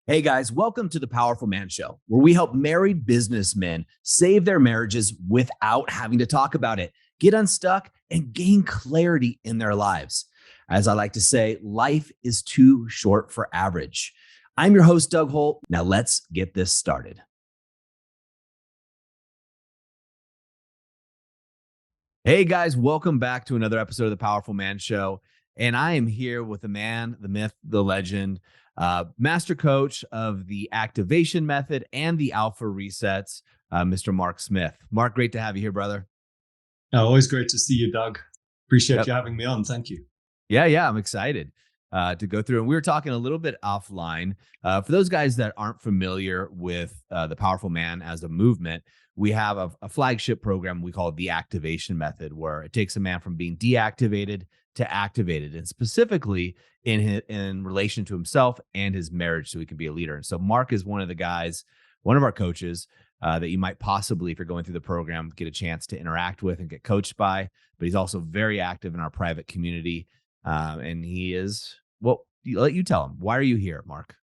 Hey guys, welcome to the Powerful Man Show, where we help married businessmen save their marriages without having to talk about it, get unstuck, and gain clarity in their lives. As I like to say, life is too short for average. I'm your host, Doug Holt. Now let's get this started. Hey guys, welcome back to another episode of the Powerful Man Show. And I am here with the man, the myth, the legend, master coach of the activation method and the alpha resets, Mr. Mark Smith. Mark, great to have you here, brother. Always great to see you, Doug. Appreciate Yep. you having me on. Thank you. Yeah, I'm excited to go through. And we were talking a little bit offline. For those guys that aren't familiar with the Powerful Man as a movement, we have a flagship program we call it the activation method, where it takes a man from being deactivated to activated, and specifically in relation to himself and his marriage, so he can be a leader. And so Mark is one of the guys, one of our coaches that you might possibly, if you're going through the program, get a chance to interact with and get coached by. But he's also very active in our private community. And he is, well, let you tell him. Why are you here, Mark?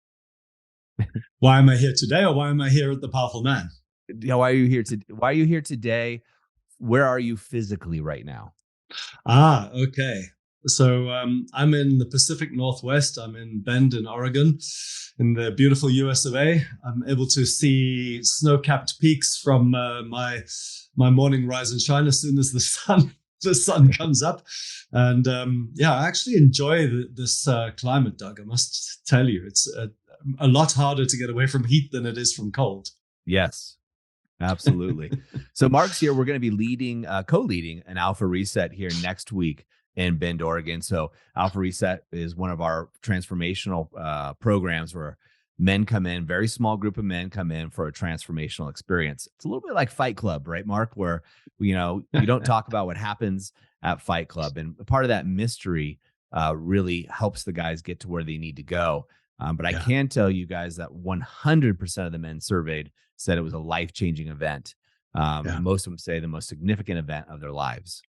Why am I here today, or why am I here at the Powerful Man? Yeah, why are you here why are you here today? Where are you physically right now? Okay. So I'm in the Pacific Northwest. I'm in Bend in Oregon, in the beautiful US of A. I'm able to see snow-capped peaks from my morning rise and shine as soon as the sun comes up. And I actually enjoy this climate, Doug. I must tell you, it's a lot harder to get away from heat than it is from cold. Yes, absolutely. So Mark's here. We're going to be co-leading an Alpha Reset here next week in Bend, Oregon. So Alpha Reset is one of our transformational programs where men come in, very small group of men come in for a transformational experience. It's a little bit like Fight Club, right, Mark? Where, you don't talk about what happens at Fight Club. And part of that mystery really helps the guys get to where they need to go. But I can tell you guys that 100% of the men surveyed said it was a life-changing event. Most of them say the most significant event of their lives.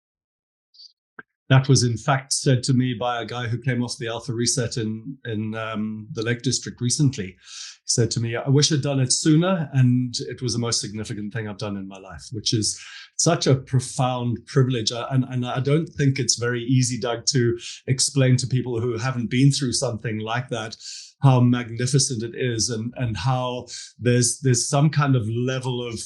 That was in fact said to me by a guy who came off the Alpha Reset in the Lake District recently. He said to me, "I wish I'd done it sooner, and it was the most significant thing I've done in my life," which is such a profound privilege. And I don't think it's very easy, Doug, to explain to people who haven't been through something like that how magnificent it is, and how there's some kind of level of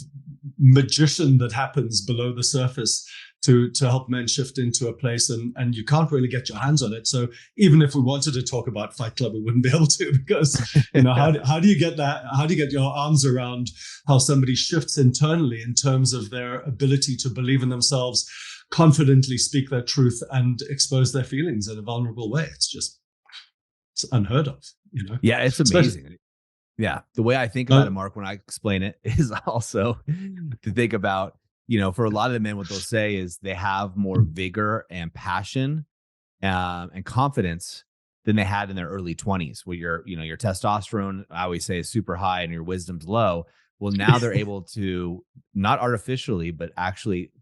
magician that happens below the surface to help men shift into a place, and you can't really get your hands on it. So even if we wanted to talk about Fight Club, we wouldn't be able to, because how do you get that? How do you get your arms around how somebody shifts internally in terms of their ability to believe in themselves, confidently speak their truth, and expose their feelings in a vulnerable way? It's unheard of, Yeah, it's amazing. Yeah, the way I think about it, Mark, when I explain it, is also to think about, for a lot of the men, what they'll say is they have more vigor and passion and confidence than they had in their early 20s, where your testosterone, I always say, is super high and your wisdom's low. Well, now they're able to, not artificially, but actually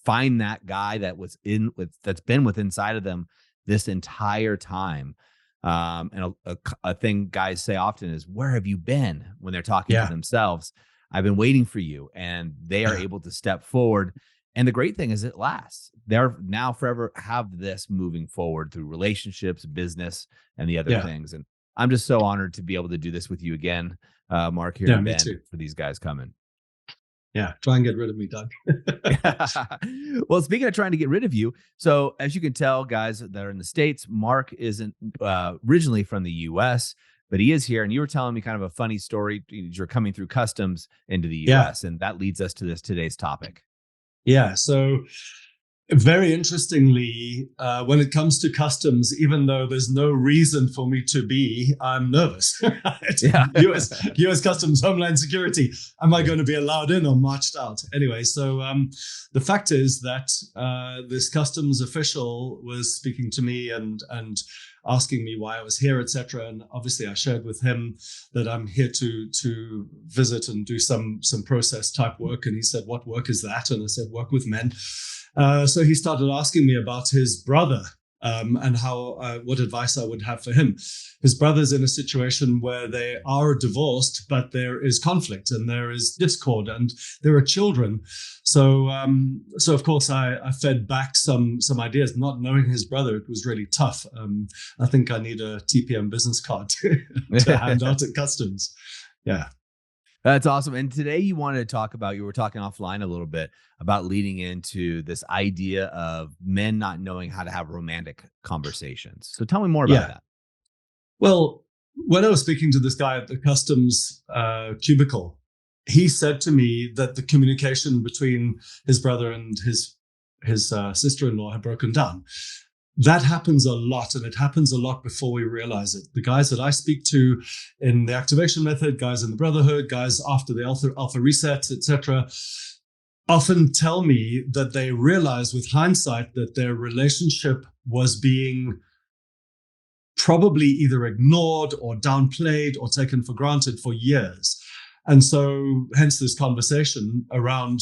find that guy that's been inside of them this entire time. And a thing guys say often is, "Where have you been?" when they're talking to themselves. I've been waiting for you. And they are able to step forward. And the great thing is it lasts. They're now forever have this moving forward through relationships, business, and the other things. And I'm just so honored to be able to do this with you again, Mark, here in Bend for these guys coming. Yeah, try and get rid of me, Doug. Well, speaking of trying to get rid of you, so as you can tell, guys that are in the States, Mark isn't originally from the US, but he is here. And you were telling me kind of a funny story. You're coming through customs into the US, and that leads us to today's topic. Yeah, so very interestingly, when it comes to customs, even though there's no reason for me to be, I'm nervous. US Customs, Homeland Security. Am I going to be allowed in or marched out? Anyway, so the fact is that this customs official was speaking to me and asking me why I was here, etc. And obviously I shared with him that I'm here to visit and do some process type work. And he said, "What work is that?" And I said, "Work with men." So he started asking me about his brother, and how what advice I would have for him. His brother's in a situation where they are divorced, but there is conflict and there is discord and there are children. So of course I fed back some ideas, not knowing his brother. It was really tough. I think I need a TPM business card to hand out at customs. Yeah. That's awesome. And today you wanted to talk about, you were talking offline a little bit about leading into this idea of men not knowing how to have romantic conversations. So tell me more about that. Well, when I was speaking to this guy at the customs cubicle, he said to me that the communication between his brother and his sister-in-law had broken down. That happens a lot, and it happens a lot before we realize it. The guys that I speak to in the activation method, guys in the brotherhood, guys after the alpha reset, etc., often tell me that they realize with hindsight that their relationship was being probably either ignored or downplayed or taken for granted for years. And so hence this conversation around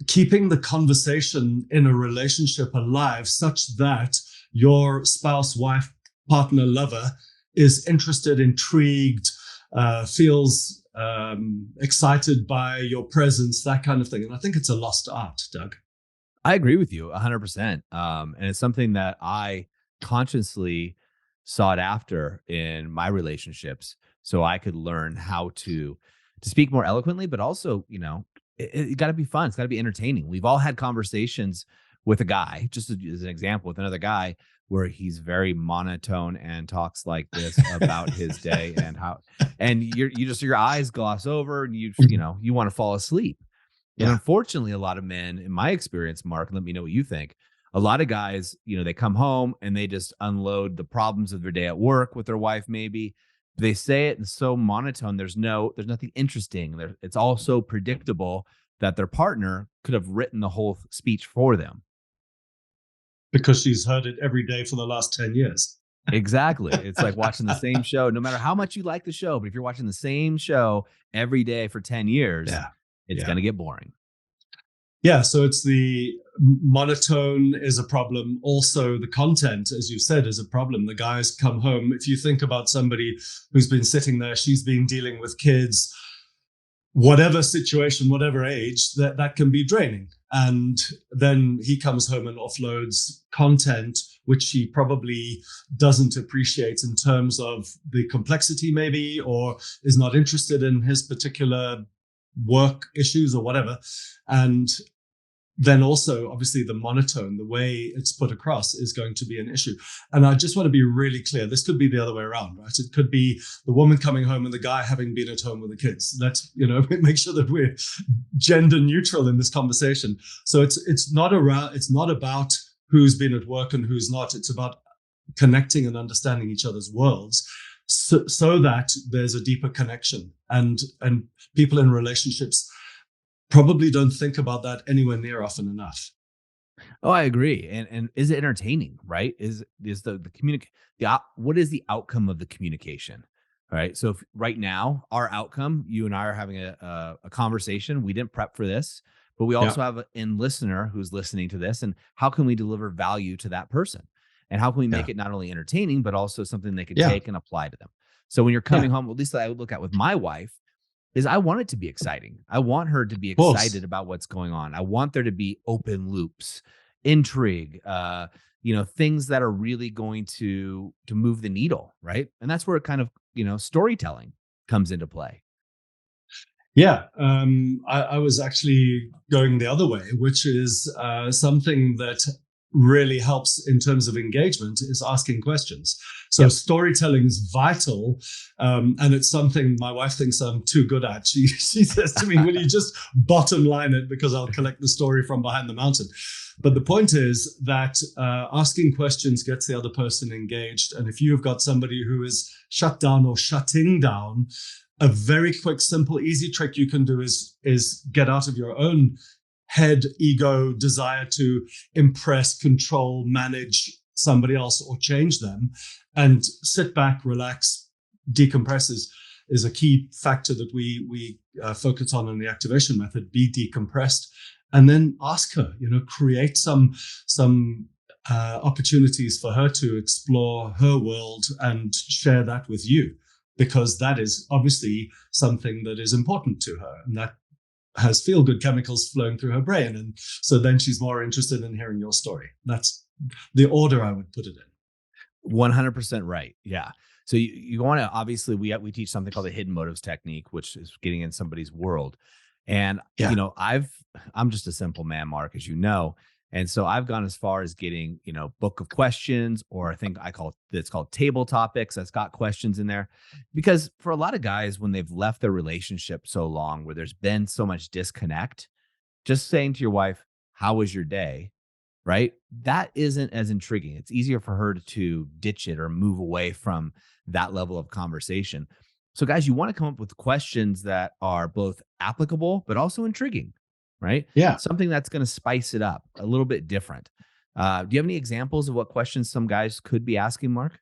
keeping the conversation in a relationship alive such that your spouse, wife, partner, lover is interested, intrigued, feels excited by your presence, that kind of thing. And I think it's a lost art, Doug. I agree with you 100%. And it's something that I consciously sought after in my relationships so I could learn how to speak more eloquently, but also, it got to be fun. It's got to be entertaining. We've all had conversations with a guy, just as an example, with another guy where he's very monotone and talks like this about his day and your eyes gloss over and you want to fall asleep. And unfortunately, a lot of men, in my experience, Mark, let me know what you think. A lot of guys, they come home and they just unload the problems of their day at work with their wife, maybe. They say it in so monotone. There's nothing interesting. It's all so predictable that their partner could have written the whole speech for them. Because she's heard it every day for the last 10 years. Exactly. It's like watching the same show, no matter how much you like the show. But if you're watching the same show every day for 10 years, it's going to get boring. Yeah, so it's the monotone is a problem. Also, the content, as you said, is a problem. The guys come home. If you think about somebody who's been sitting there, she's been dealing with kids, whatever situation, whatever age, that can be draining. And then he comes home and offloads content, which he probably doesn't appreciate in terms of the complexity maybe, or is not interested in his particular work issues or whatever. And then also, obviously, the monotone, the way it's put across is going to be an issue. And I just want to be really clear. This could be the other way around, right? It could be the woman coming home and the guy having been at home with the kids. Let's, make sure that we're gender neutral in this conversation. So it's not about who's been at work and who's not. It's about connecting and understanding each other's worlds so that there's a deeper connection. And people in relationships probably don't think about that anywhere near often enough. Oh, I agree. And is it entertaining, right? Is what is the outcome of the communication? All right. So if right now, our outcome, you and I are having a conversation. We didn't prep for this, but we also have a listener who's listening to this. And how can we deliver value to that person? And how can we make it not only entertaining, but also something they could take and apply to them? So when you're coming home, at least I would look at with my wife, is I want it to be exciting. I want her to be excited about what's going on. I want there to be open loops, intrigue, things that are really going to move the needle, right? And that's where it kind of, storytelling comes into play. Yeah, I was actually going the other way, which is something that really helps in terms of engagement is asking questions. So storytelling is vital. And it's something my wife thinks I'm too good at. She says to me, will you just bottom line it because I'll collect the story from behind the mountain. But the point is that asking questions gets the other person engaged. And if you've got somebody who is shut down or shutting down, a very quick, simple, easy trick you can do is get out of your own head, ego, desire to impress, control, manage somebody else or change them, and sit back, relax, decompress is a key factor that we focus on in the activation method. Be decompressed, and then ask her. Create some opportunities for her to explore her world and share that with you, because that is obviously something that is important to her, and that has feel-good chemicals flowing through her brain. And so then she's more interested in hearing your story. That's the order I would put it in. 100% right. Yeah. So you want to, obviously we teach something called the hidden motives technique, which is getting in somebody's world. And, Yeah. I'm just a simple man, Mark, as you know. And so I've gone as far as getting, book of questions, or I think it's called table topics. That's got questions in there, because for a lot of guys, when they've left their relationship so long, where there's been so much disconnect, just saying to your wife, "How was your day?" Right? That isn't as intriguing. It's easier for her to ditch it or move away from that level of conversation. So, guys, you want to come up with questions that are both applicable, but also intriguing, right? Yeah. Something that's going to spice it up a little bit different. Do you have any examples of what questions some guys could be asking, Mark?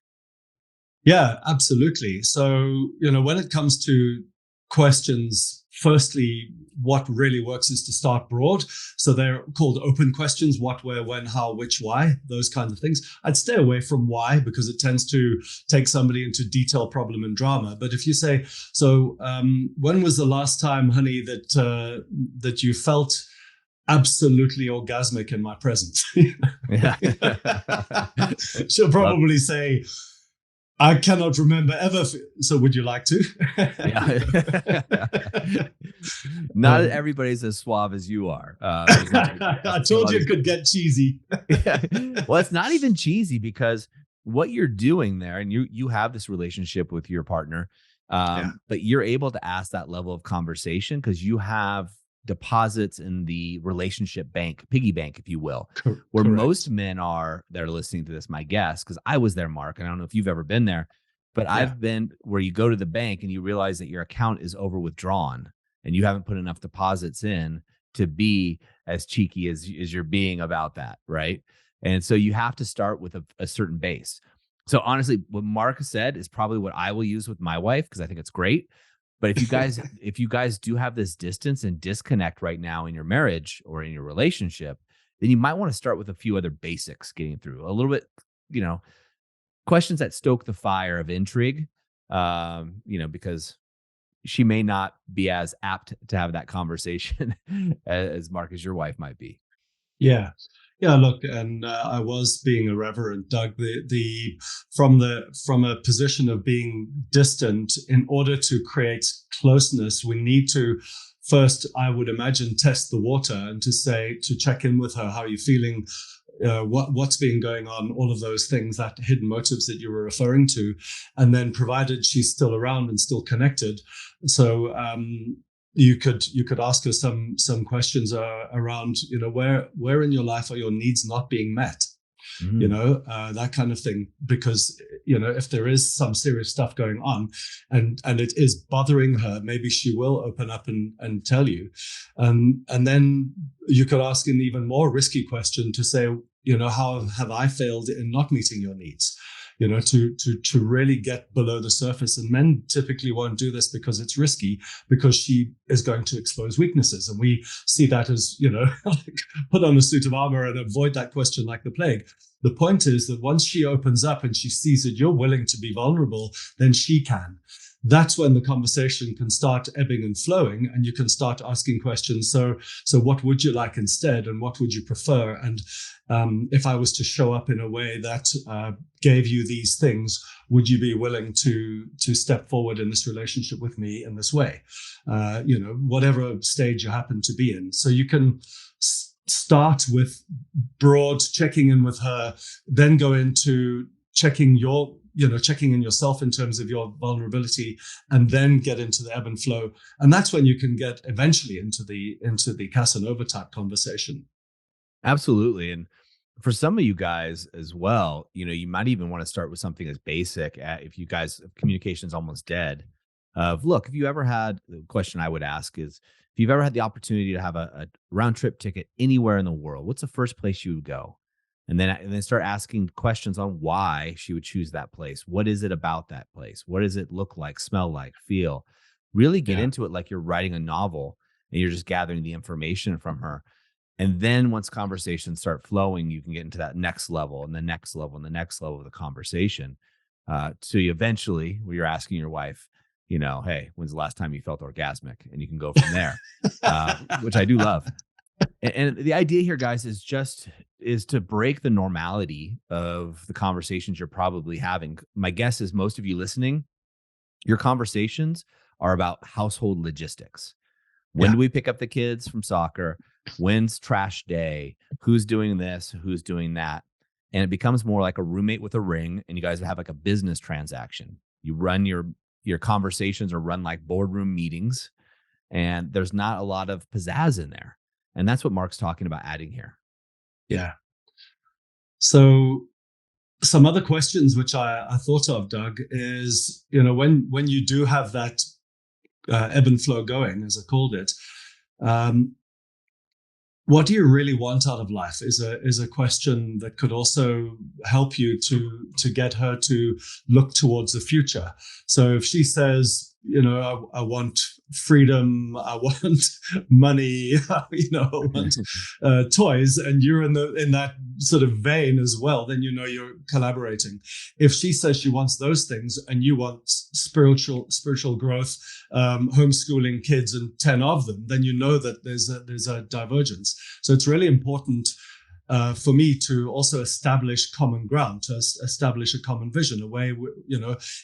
Yeah, absolutely. So, when it comes to questions, firstly, what really works is to start broad. So they're called open questions: what, where, when, how, which, why, those kinds of things. I'd stay away from why, because it tends to take somebody into detail, problem, and drama. But if you say, so when was the last time, honey, that you felt absolutely orgasmic in my presence? Yeah. She'll probably say, I cannot remember ever. So would you like to? Yeah. Not everybody's as suave as you are. I told you it could get cheesy. Yeah. Well, it's not even cheesy, because what you're doing there, and you have this relationship with your partner, but you're able to ask that level of conversation because you have deposits in the relationship bank, piggy bank, if you will, where Correct. most men are that are listening to this, my guess, because I was there, Mark, and I don't know if you've ever been there, but I've been where you go to the bank and you realize that your account is over withdrawn and you haven't put enough deposits in to be as cheeky as you're being about that, right? And so you have to start with a certain base. So honestly, what Mark said is probably what I will use with my wife, because I think it's great. But if you guys do have this distance and disconnect right now in your marriage or in your relationship, then you might want to start with a few other basics getting through a little bit, questions that stoke the fire of intrigue, because she may not be as apt to have that conversation as Mark, as your wife might be. Yeah. Yeah, look, and I was being irreverent, Doug. From a position of being distant, in order to create closeness, we need to first, I would imagine, test the water and to check in with her. How are you feeling? What's been going on? All of those things, that hidden motives that you were referring to, and then provided she's still around and still connected. So you could ask her some questions around, where in your life are your needs not being met, that kind of thing, because if there is some serious stuff going on and it is bothering her, maybe she will open up and tell you, and then you could ask an even more risky question to say, how have I failed in not meeting your needs? To really get below the surface. And men typically won't do this because it's risky, because she is going to expose weaknesses. And we see that as, like, put on a suit of armor and avoid that question like the plague. The point is that once she opens up and she sees that you're willing to be vulnerable, then she can. That's when the conversation can start ebbing and flowing, and you can start asking questions. So what would you like instead, and what would you prefer? And if I was to show up in a way that gave you these things, would you be willing to step forward in this relationship with me in this way? Whatever stage you happen to be in. So you can start with broad checking in with her, then go into checking in yourself in terms of your vulnerability, and then get into the ebb and flow. And that's when you can get eventually into the Casanova type conversation. Absolutely. And for some of you guys as well, you might even want to start with something as basic if you guys, communication is almost dead. Look, if you ever had, the question I would ask is, if you've ever had the opportunity to have a round trip ticket anywhere in the world, what's the first place you would go? And then start asking questions on why she would choose that place. What is it about that place? What does it look like, smell like, feel? Really get into it like you're writing a novel and you're just gathering the information from her. And then once conversations start flowing, you can get into that next level and the next level and the next level of the conversation. So you eventually, where you're asking your wife, hey, when's the last time you felt orgasmic? And you can go from there, which I do love. And the idea here, guys, is to break the normality of the conversations you're probably having. My guess is most of you listening, your conversations are about household logistics. When do we pick up the kids from soccer? When's trash day? Who's doing this? Who's doing that? And it becomes more like a roommate with a ring, and you guys have like a business transaction. You run your conversations or run like boardroom meetings, and there's not a lot of pizzazz in there. And that's what Mark's talking about adding here. Yeah. So some other questions which I thought of, Doug, is, when you do have that ebb and flow going, as I called it, what do you really want out of life is a question that could also help you to get her to look towards the future. So if she says, I want freedom, I want money, I want toys, and you're in that sort of vein as well, then you're collaborating. If she says she wants those things and you want spiritual growth, homeschooling kids and 10 of them, then that there's a divergence. So it's really important for me to also establish common ground, to establish a common vision, a way,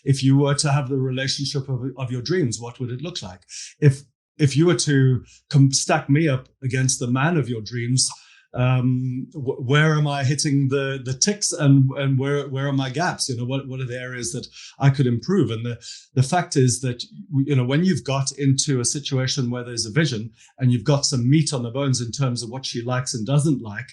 if you were to have the relationship of your dreams, what would it look like? If you were to stack me up against the man of your dreams, where am I hitting the ticks and where are my gaps? What are the areas that I could improve? And the fact is that, when you've got into a situation where there's a vision and you've got some meat on the bones in terms of what she likes and doesn't like,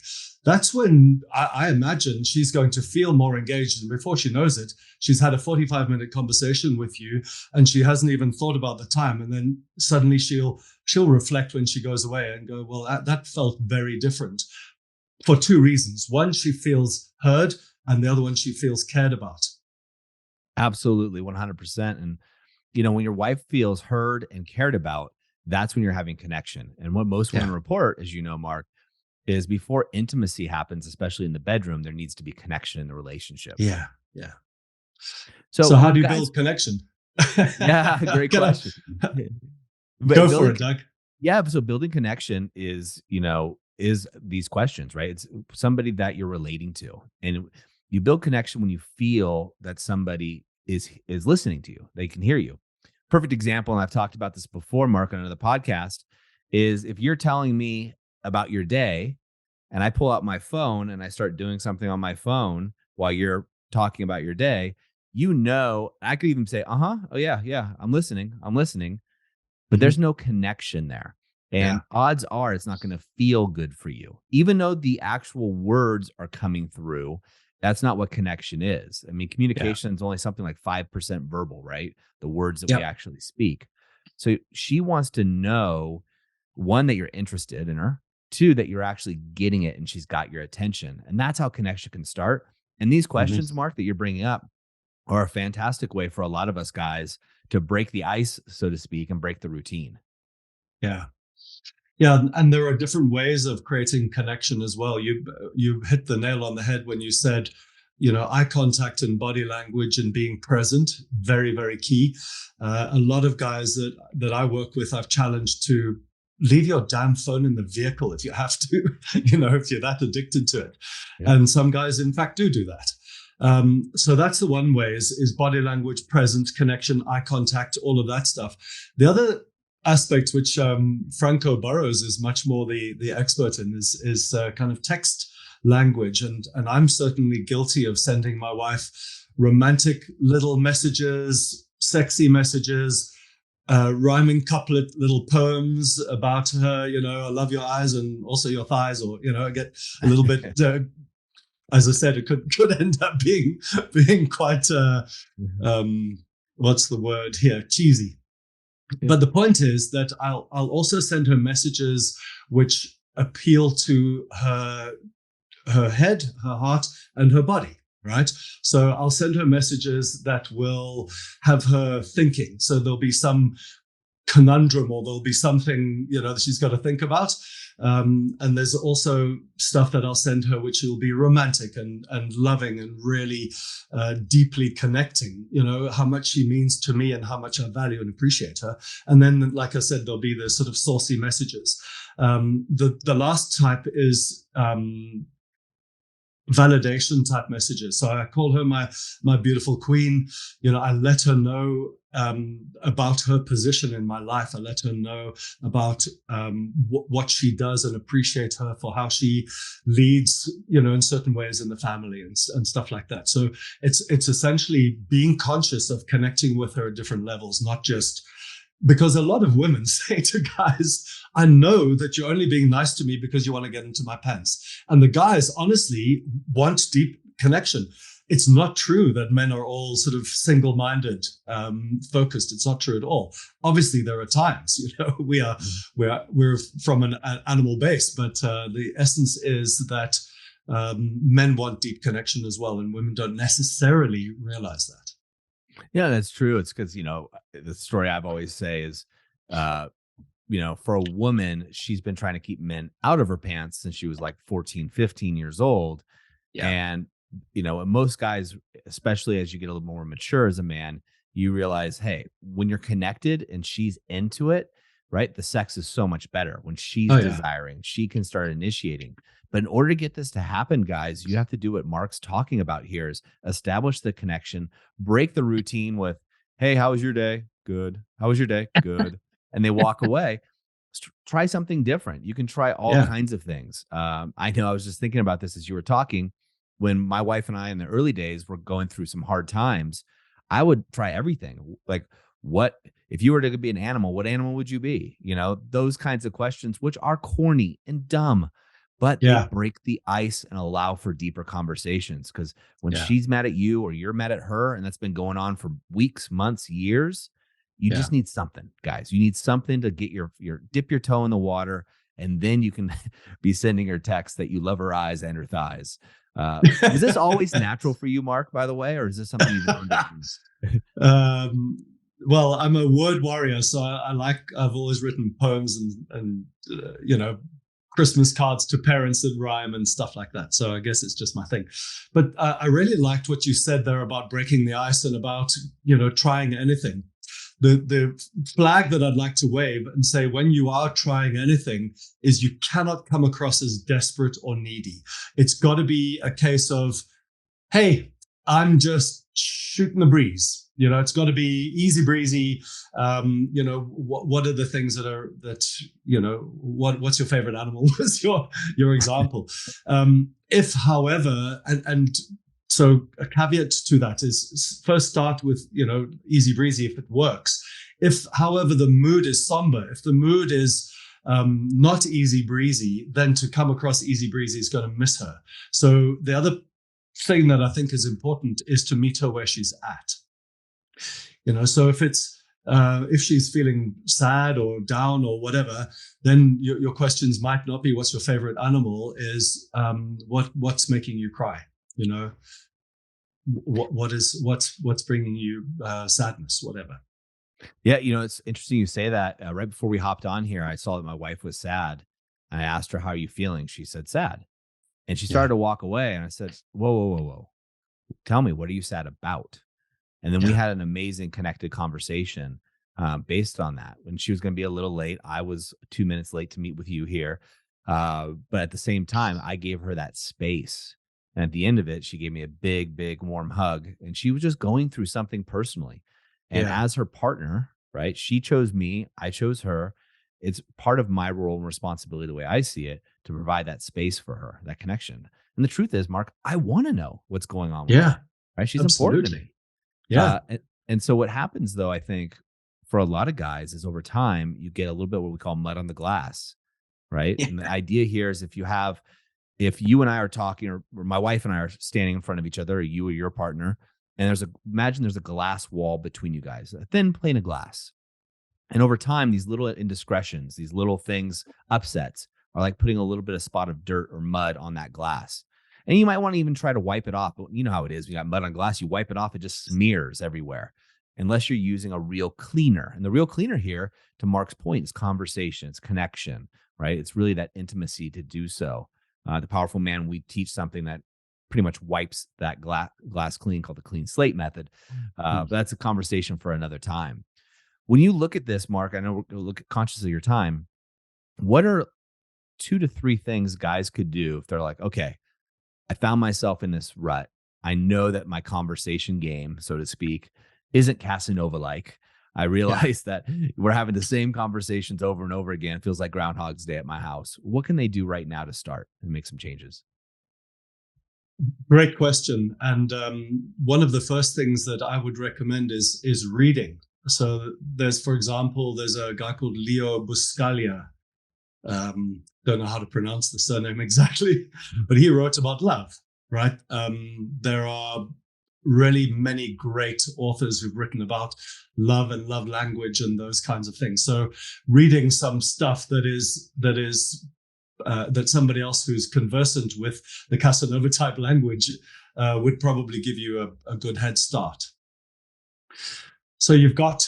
that's when I imagine she's going to feel more engaged. And before she knows it, she's had a 45-minute conversation with you and she hasn't even thought about the time. And then suddenly she'll reflect when she goes away and go, well, that felt very different for two reasons. One, she feels heard, and the other one, she feels cared about. Absolutely, 100%. And, when your wife feels heard and cared about, that's when you're having connection. And what most women report, as you know, Mark, is before intimacy happens, especially in the bedroom, there needs to be connection in the relationship. Yeah. So how do you build connection? Yeah, great question. Go for it, Doug. Yeah, so building connection is these questions, right? It's somebody that you're relating to. And you build connection when you feel that somebody is listening to you. They can hear you. Perfect example, and I've talked about this before, Mark, on another podcast, is if you're telling me about your day and I pull out my phone and I start doing something on my phone while you're talking about your day, I could even say, oh yeah, I'm listening. But there's no connection there. And odds are it's not going to feel good for you. Even though the actual words are coming through, that's not what connection is. I mean, communication is only something like 5% verbal, right? The words that we actually speak. So she wants to know, one, that you're interested in her, two, that you're actually getting it and she's got your attention. And that's how connection can start. And these questions, Mark, that you're bringing up are a fantastic way for a lot of us guys to break the ice, so to speak, and break the routine. Yeah. And there are different ways of creating connection as well. You hit the nail on the head when you said, eye contact and body language and being present, very, very key. A lot of guys that I work with, I've challenged to leave your damn phone in the vehicle if you have to, if you're that addicted to it. Yeah. And some guys, in fact, do that. So that's the one way is body language, presence, connection, eye contact, all of that stuff. The other aspect, which Franco Burrows is much more the expert in, is kind of text language. And I'm certainly guilty of sending my wife romantic little messages, sexy messages, rhyming couplet little poems about her, I love your eyes and also your thighs, or, I get a little bit, as I said, it could end up being quite, what's the word here? Cheesy. But the point is that I'll also send her messages which appeal to her head, her heart, and her body. Right. So I'll send her messages that will have her thinking. So there'll be some conundrum, or there'll be something, that she's got to think about. And there's also stuff that I'll send her, which will be romantic and loving and really deeply connecting, how much she means to me and how much I value and appreciate her. And then, like I said, there'll be the sort of saucy messages. The last type is validation type messages. So I call her my beautiful queen. I let her know about her position in my life. I let her know about what she does, and appreciate her for how she leads, in certain ways in the family and stuff like that. So it's essentially being conscious of connecting with her at different levels, not just because a lot of women say to guys, I know that you're only being nice to me because you want to get into my pants. And the guys honestly want deep connection. It's not true that men are all sort of single-minded, focused. It's not true at all. Obviously, there are times, we're from an animal base, but the essence is that men want deep connection as well, and women don't necessarily realize that. Yeah, that's true. It's because, the story I've always say is, for a woman, she's been trying to keep men out of her pants since she was like 14, 15 years old. Yeah. And, most guys, especially as you get a little more mature as a man, you realize, hey, when you're connected and she's into it, right? The sex is so much better when she's desiring, she can start initiating. But in order to get this to happen, guys, you have to do what Mark's talking about here, is establish the connection, break the routine with, hey, how was your day? Good. How was your day? Good. And they walk away. Try something different. You can try all kinds of things. I know I was just thinking about this as you were talking. When my wife and I in the early days were going through some hard times, I would try everything. Like, what if you were to be an animal, what animal would you be? Those kinds of questions, which are corny and dumb, but they break the ice and allow for deeper conversations. Because when she's mad at you or you're mad at her, and that's been going on for weeks, months, years, you just need something, guys. You need something to get your dip your toe in the water, and then you can be sending her texts that you love her eyes and her thighs. Is this always natural for you, Mark, by the way, or is this something you've well, I'm a word warrior, so I've always written poems and Christmas cards to parents that rhyme and stuff like that. So I guess it's just my thing. But I really liked what you said there about breaking the ice and about, trying anything. The flag that I'd like to wave and say, when you are trying anything, is you cannot come across as desperate or needy. It's got to be a case of, hey, I'm just shooting the breeze. It's got to be easy breezy. What are the things what's your favorite animal was your example. If, however, and so a caveat to that is first start with, easy breezy if it works. If, however, the mood is somber, if the mood is not easy breezy, then to come across easy breezy is going to miss her. So the other thing that I think is important is to meet her where she's at. So if she's feeling sad or down or whatever, then your questions might not be what's your favorite animal, is what's making you cry? What's bringing you sadness, whatever. Yeah, it's interesting you say that. Right before we hopped on here, I saw that my wife was sad. And I asked her, how are you feeling? She said, sad. And she started to walk away. And I said, whoa. Tell me, what are you sad about? And then we had an amazing connected conversation based on that. When she was going to be a little late, I was 2 minutes late to meet with you here. But at the same time, I gave her that space. And at the end of it, she gave me a big, big, warm hug. And she was just going through something personally. And as her partner, right, she chose me, I chose her. It's part of my role and responsibility, the way I see it, to provide that space for her, that connection. And the truth is, Mark, I want to know what's going on with her, right? She's important to me. Yeah. And so what happens, though, I think for a lot of guys, is over time, you get a little bit what we call mud on the glass, right? And the idea here is if you and I are talking, or my wife and I are standing in front of each other, or you or your partner, and imagine there's a glass wall between you guys, a thin plane of glass. And over time, these little indiscretions, these little things, upsets, are like putting a little bit of spot of dirt or mud on that glass. And you might want to even try to wipe it off. But you know how it is. You got mud on glass, you wipe it off, it just smears everywhere. unless you're using a real cleaner. And the real cleaner here, to Mark's point, is conversation, it's connection, right? It's really that intimacy to do so. The Powerful Man, we teach something that pretty much wipes that glass clean, called the clean slate method. But that's a conversation for another time. When you look at this, Mark, I know we're going to look conscious of your time. What are 2 to 3 things guys could do if they're like, okay, I found myself in this rut. I know that my conversation game, so to speak, isn't Casanova-like. I realize that we're having the same conversations over and over again. It feels like Groundhog's Day at my house. What can they do right now to start and make some changes? Great question. And one of the first things that I would recommend is reading. So for example, there's a guy called Leo Buscaglia. Don't know how to pronounce the surname exactly, but he wrote about love, right? There are really many great authors who've written about love and love language and those kinds of things. So reading some stuff that somebody else who's conversant with the Casanova type language would probably give you a good head start. So you've got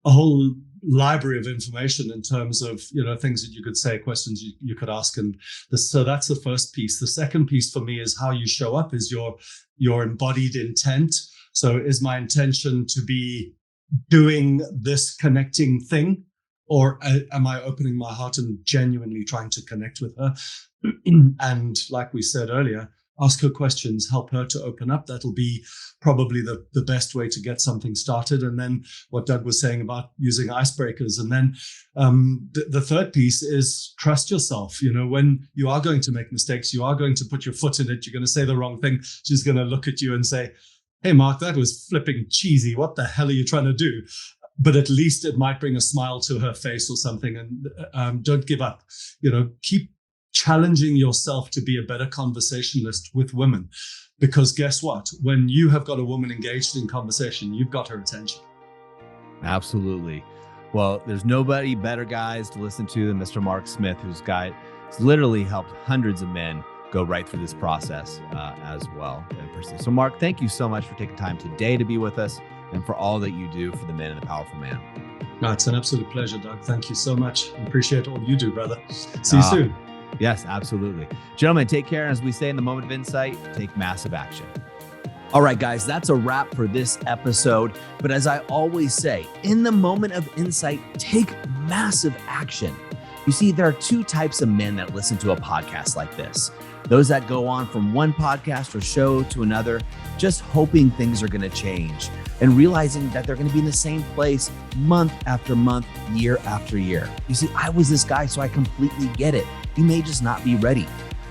a whole library of information in terms of, things that you could say, questions you could ask. And so that's the first piece. The second piece for me is how you show up, is your embodied intent. So is my intention to be doing this connecting thing, or am I opening my heart and genuinely trying to connect with her? And like we said earlier, ask her questions, help her to open up. That'll be probably the best way to get something started. And then what Doug was saying about using icebreakers. And then the third piece is trust yourself. When you are going to make mistakes, you are going to put your foot in it. You're going to say the wrong thing. She's going to look at you and say, hey, Mark, that was flipping cheesy. What the hell are you trying to do? But at least it might bring a smile to her face or something. And don't give up. Keep challenging yourself to be a better conversationalist with women, because guess what? When you have got a woman engaged in conversation, you've got her attention. Absolutely. Well, there's nobody better, guys, to listen to than Mr. Mark Smith, who's literally helped hundreds of men go right through this process as well. So Mark, thank you so much for taking time today to be with us and for all that you do for the men and the Powerful Man. No, it's an absolute pleasure, Doug. Thank you so much. I appreciate all you do, brother. See you soon. Yes, absolutely. Gentlemen, take care. As we say in the Moment of Insight, take massive action. All right, guys, that's a wrap for this episode. But as I always say, in the moment of insight, take massive action. You see, there are 2 types of men that listen to a podcast like this. Those that go on from one podcast or show to another, just hoping things are going to change and realizing that they're going to be in the same place month after month, year after year. You see, I was this guy, so I completely get it. You may just not be ready.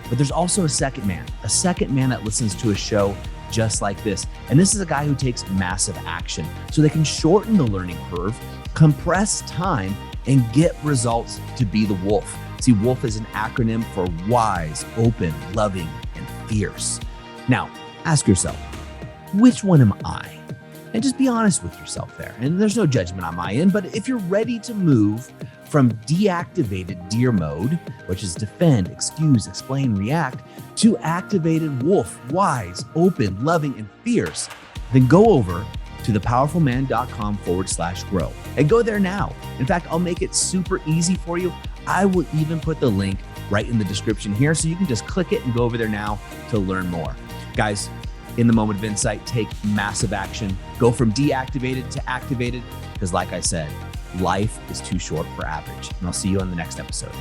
But there's also a second man that listens to a show just like this. And this is a guy who takes massive action so they can shorten the learning curve, compress time, and get results to be the wolf. See, WOLF is an acronym for wise, open, loving, and fierce. Now, ask yourself, which one am I? And just be honest with yourself there. And there's no judgment on my end, but if you're ready to move from deactivated deer mode, which is defend, excuse, explain, react, to activated wolf, wise, open, loving, and fierce, then go over to thepowerfulman.com/grow and go there now. In fact, I'll make it super easy for you. I will even put the link right in the description here, so you can just click it and go over there now to learn more. Guys, in the moment of insight, take massive action. Go from deactivated to activated, because like I said, life is too short for average. And I'll see you on the next episode.